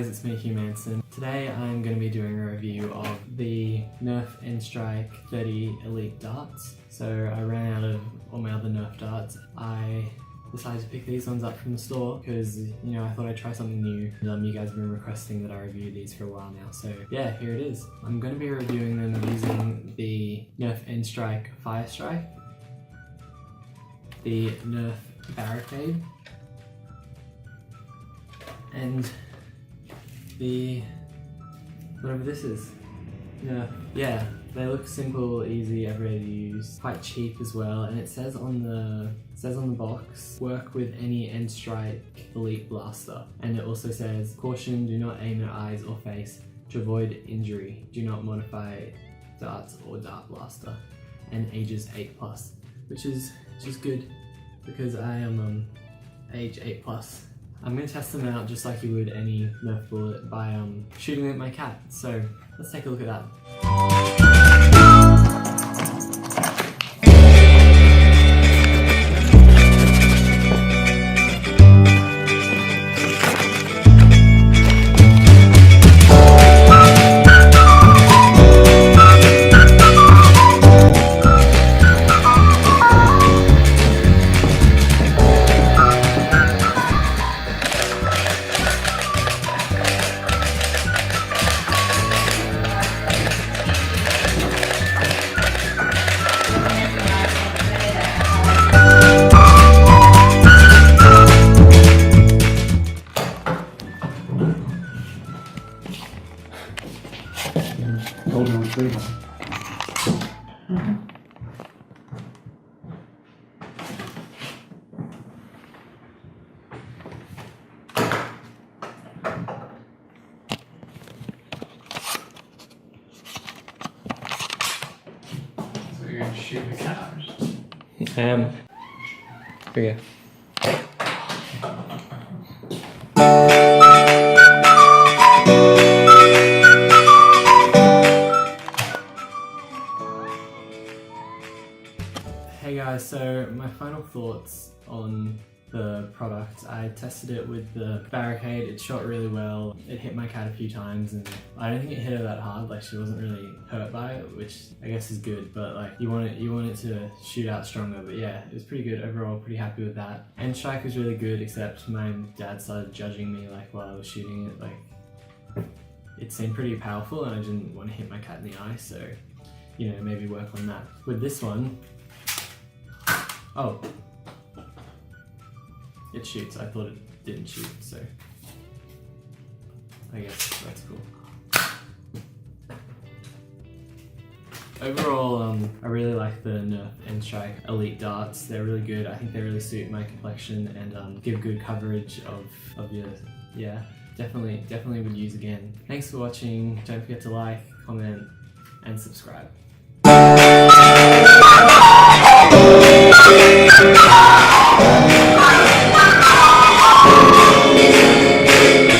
guys, it's me, Hugh Manson. Today I'm going to be doing a review of the Nerf N-Strike 30 Elite darts. So I ran out of all my other Nerf darts. I decided to pick these ones up from the store because, you know, I thought I'd try something new. You guys have been requesting that I review these for a while now, so yeah, here it is. I'm going to be reviewing them using the Nerf N-Strike Fire Strike, the Nerf Barricade, and the whatever this is. Yeah, they look simple, easy, everyday to use, quite cheap as well, and it says on the box, work with any N-Strike Elite blaster, and it also says, caution, do not aim at eyes or face to avoid injury, do not modify darts or dart blaster, and ages 8+, which is just good because I am age 8+. I'm going to test them out just like you would any Nerf bullet by shooting at my cat. So let's take a look at that. Hold on, three. So you're gonna shoot the cat? I am. Here you go. Hey guys, so my final thoughts on the product. I tested it with the Barricade, it shot really well, it hit my cat a few times and I don't think it hit her that hard, like she wasn't really hurt by it, which I guess is good, but like you want it to shoot out stronger, but yeah, it was pretty good overall, pretty happy with that. And Strike was really good, except my dad started judging me like while I was shooting it, like it seemed pretty powerful and I didn't want to hit my cat in the eye, so you know, maybe work on that. With this one, oh, it shoots. I thought it didn't shoot, so I guess that's cool. Overall, I really like the Nerf N-Strike Elite darts. They're really good. I think they really suit my complexion and give good coverage of your, yeah, definitely would use again. Thanks for watching. Don't forget to like, comment, and subscribe. Yeah.